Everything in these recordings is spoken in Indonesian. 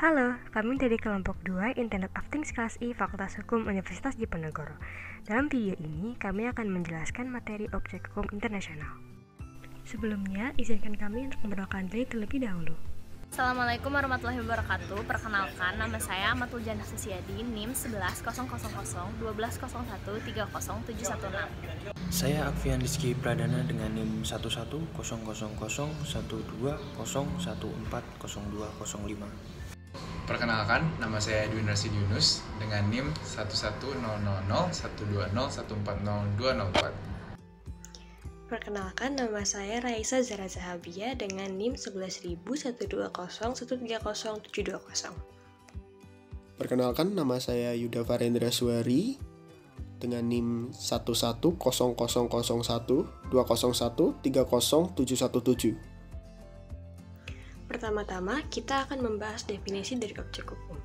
Halo, kami dari kelompok 2 Internet of Things kelas I Fakultas Hukum Universitas Diponegoro. Dalam video ini, kami akan menjelaskan materi objek hukum internasional. Sebelumnya, izinkan kami untuk memperkenalkan diri terlebih dahulu. Assalamualaikum warahmatullahi wabarakatuh. Perkenalkan, nama saya Amatul Jannah Susiadi, NIM 11.000.12.01.30.716. Saya Akfian Rizky Pradana dengan NIM 11.000.112.14.02.05. Perkenalkan, nama saya Edwin Rasid Yunus dengan NIM 11.000.120.140.204. Perkenalkan, nama saya Raisa Zara Zahabia dengan NIM 11.120.130.720. Perkenalkan, nama saya Yuda Farendra Suari dengan NIM 11.000.120.201.30.717. Pertama-tama, kita akan membahas definisi dari objek hukum.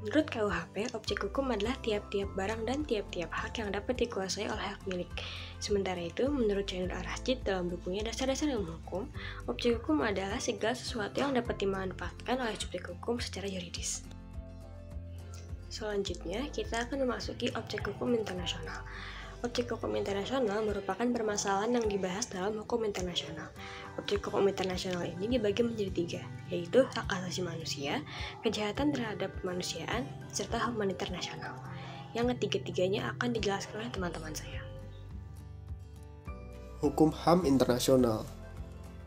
Menurut KUHP, objek hukum adalah tiap-tiap barang dan tiap-tiap hak yang dapat dikuasai oleh hak milik. Sementara itu, menurut Jainur Ar-Rasyid dalam bukunya Dasar-Dasar Ilmu Hukum, objek hukum adalah segala sesuatu yang dapat dimanfaatkan oleh subjek hukum secara yuridis. Selanjutnya, kita akan memasuki objek hukum internasional. Objek hukum internasional merupakan permasalahan yang dibahas dalam hukum internasional. Objek hukum internasional ini dibagi menjadi 3, yaitu hak asasi manusia, kejahatan terhadap kemanusiaan, serta hukuman internasional. Yang ketiga-tiganya akan dijelaskan oleh teman-teman saya. Hukum HAM internasional.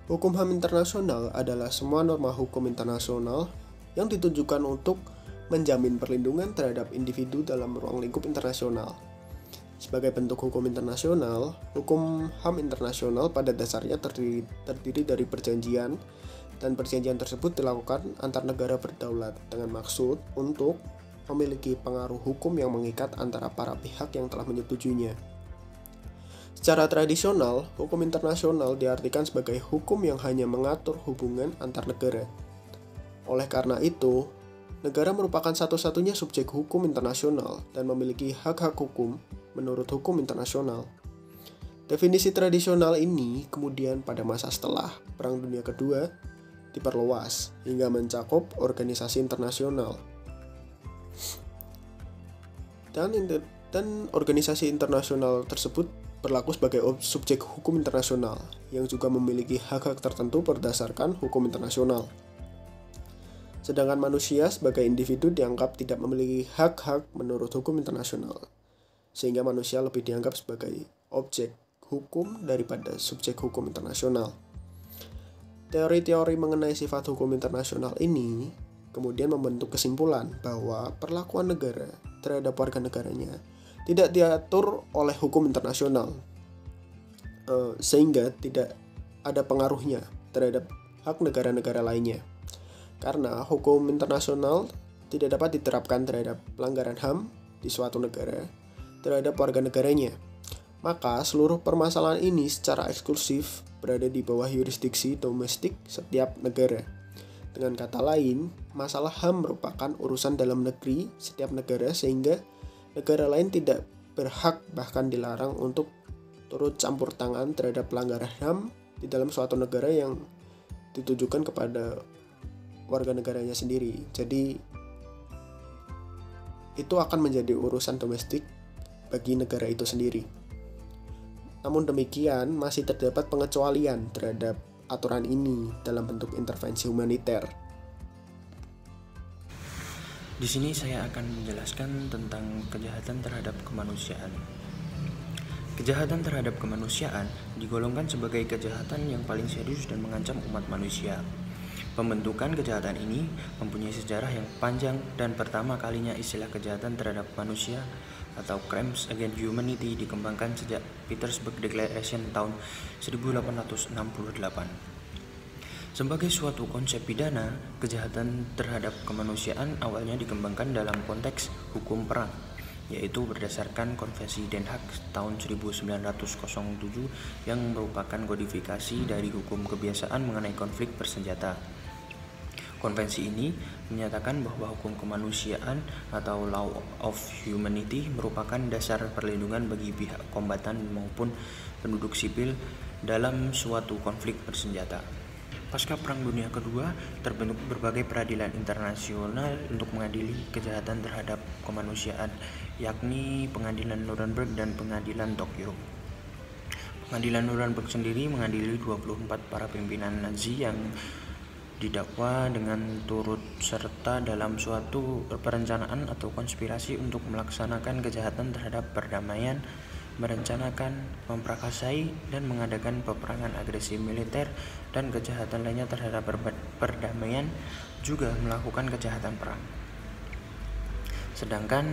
Hukum HAM internasional adalah semua norma hukum internasional yang ditujukan untuk menjamin perlindungan terhadap individu dalam ruang lingkup internasional. Sebagai bentuk hukum internasional, hukum HAM internasional pada dasarnya terdiri dari perjanjian, dan perjanjian tersebut dilakukan antar negara berdaulat dengan maksud untuk memiliki pengaruh hukum yang mengikat antara para pihak yang telah menyetujuinya. Secara tradisional, hukum internasional diartikan sebagai hukum yang hanya mengatur hubungan antar negara. Oleh karena itu, negara merupakan satu-satunya subjek hukum internasional dan memiliki hak-hak hukum menurut hukum internasional. Definisi tradisional ini kemudian pada masa setelah Perang Dunia Kedua diperluas hingga mencakup organisasi internasional. Dan organisasi internasional tersebut berlaku sebagai subjek hukum internasional yang juga memiliki hak-hak tertentu berdasarkan hukum internasional. Sedangkan manusia sebagai individu dianggap tidak memiliki hak-hak menurut hukum internasional, sehingga manusia lebih dianggap sebagai objek hukum daripada subjek hukum internasional. Teori-teori mengenai sifat hukum internasional ini kemudian membentuk kesimpulan bahwa perlakuan negara terhadap warga negaranya tidak diatur oleh hukum internasional, sehingga tidak ada pengaruhnya terhadap hak negara-negara lainnya. Karena hukum internasional tidak dapat diterapkan terhadap pelanggaran HAM di suatu negara terhadap warga negaranya, maka seluruh permasalahan ini secara eksklusif berada di bawah yurisdiksi domestik setiap negara. Dengan kata lain, masalah HAM merupakan urusan dalam negeri setiap negara, sehingga negara lain tidak berhak bahkan dilarang untuk turut campur tangan terhadap pelanggaran HAM di dalam suatu negara yang ditujukan kepada warga negaranya sendiri. Jadi itu akan menjadi urusan domestik bagi negara itu sendiri. Namun demikian, masih terdapat pengecualian terhadap aturan ini dalam bentuk intervensi humaniter. Di sini saya akan menjelaskan tentang kejahatan terhadap kemanusiaan. Kejahatan terhadap kemanusiaan digolongkan sebagai kejahatan yang paling serius dan mengancam umat manusia. Pembentukan kejahatan ini mempunyai sejarah yang panjang, dan pertama kalinya istilah kejahatan terhadap manusia atau Crimes Against Humanity dikembangkan sejak Petersburg Declaration tahun 1868. Sebagai suatu konsep pidana, kejahatan terhadap kemanusiaan awalnya dikembangkan dalam konteks hukum perang, yaitu berdasarkan Konvensi Den Haag tahun 1907 yang merupakan kodifikasi dari hukum kebiasaan mengenai konflik bersenjata. Konvensi ini menyatakan bahwa hukum kemanusiaan atau Law of Humanity merupakan dasar perlindungan bagi pihak kombatan maupun penduduk sipil dalam suatu konflik bersenjata. Pasca Perang Dunia Kedua, terbentuk berbagai peradilan internasional untuk mengadili kejahatan terhadap kemanusiaan, yakni Pengadilan Nuremberg dan Pengadilan Tokyo. Pengadilan Nuremberg sendiri mengadili 24 para pimpinan Nazi yang didakwa dengan turut serta dalam suatu perencanaan atau konspirasi untuk melaksanakan kejahatan terhadap perdamaian, merencanakan, memprakarsai, dan mengadakan peperangan agresi militer dan kejahatan lainnya terhadap perdamaian, juga melakukan kejahatan perang. Sedangkan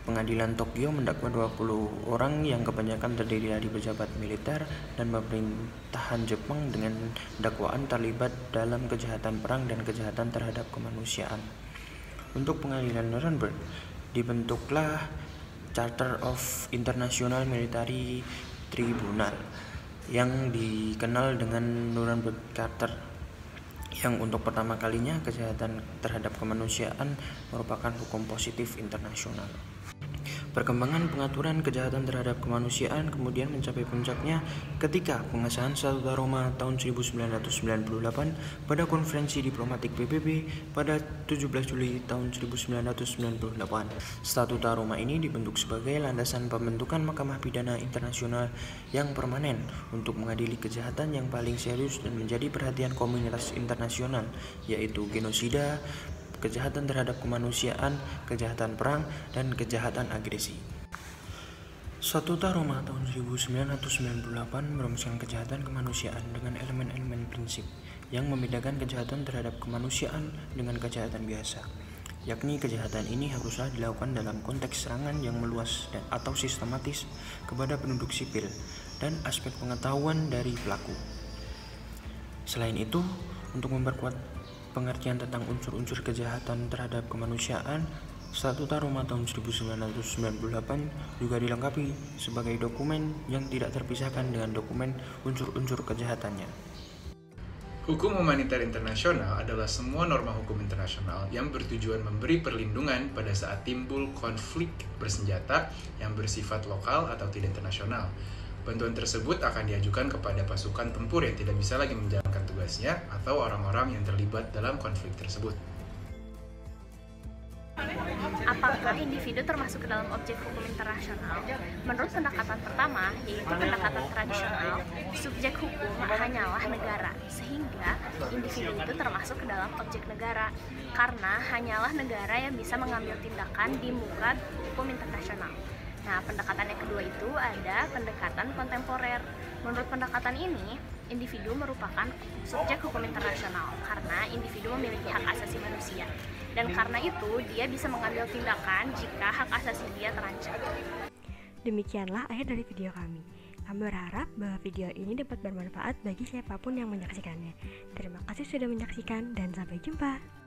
Pengadilan Tokyo mendakwa 20 orang yang kebanyakan terdiri dari pejabat militer dan pemerintahan Jepang dengan dakwaan terlibat dalam kejahatan perang dan kejahatan terhadap kemanusiaan. Untuk Pengadilan Nuremberg, dibentuklah Charter of International Military Tribunal yang dikenal dengan Nuremberg Charter, yang untuk pertama kalinya kejahatan terhadap kemanusiaan merupakan hukum positif internasional. Perkembangan pengaturan kejahatan terhadap kemanusiaan kemudian mencapai puncaknya ketika pengesahan Statuta Roma tahun 1998 pada Konferensi Diplomatik PBB pada 17 Juli tahun 1998. Statuta Roma ini dibentuk sebagai landasan pembentukan Mahkamah Pidana Internasional yang permanen untuk mengadili kejahatan yang paling serius dan menjadi perhatian komunitas internasional, yaitu genosida, kejahatan terhadap kemanusiaan, kejahatan perang, dan kejahatan agresi. Statuta Roma tahun 1998 merumuskan kejahatan kemanusiaan dengan elemen-elemen prinsip yang membedakan kejahatan terhadap kemanusiaan dengan kejahatan biasa, yakni kejahatan ini haruslah dilakukan dalam konteks serangan yang meluas atau sistematis kepada penduduk sipil dan aspek pengetahuan dari pelaku. Selain itu, untuk memperkuat pengertian tentang unsur-unsur kejahatan terhadap kemanusiaan, Statuta Roma tahun 1998 juga dilengkapi sebagai dokumen yang tidak terpisahkan dengan dokumen unsur-unsur kejahatannya. Hukum humaniter internasional adalah semua norma hukum internasional yang bertujuan memberi perlindungan pada saat timbul konflik bersenjata yang bersifat lokal atau tidak internasional. Bantuan tersebut akan diajukan kepada pasukan tempur yang tidak bisa lagi menjalankan tugasnya atau orang-orang yang terlibat dalam konflik tersebut. Apakah individu termasuk ke dalam objek hukum internasional? Menurut pendekatan pertama, yaitu pendekatan tradisional, subjek hukum hanyalah negara, sehingga individu itu termasuk ke dalam objek negara, karena hanyalah negara yang bisa mengambil tindakan di muka hukum internasional. Nah, pendekatan yang kedua itu ada pendekatan kontemporer. Menurut pendekatan ini, individu merupakan subjek hukum internasional karena individu memiliki hak asasi manusia. Dan karena itu, dia bisa mengambil tindakan jika hak asasi dia terancam. Demikianlah akhir dari video kami. Kami berharap bahwa video ini dapat bermanfaat bagi siapapun yang menyaksikannya. Terima kasih sudah menyaksikan dan sampai jumpa.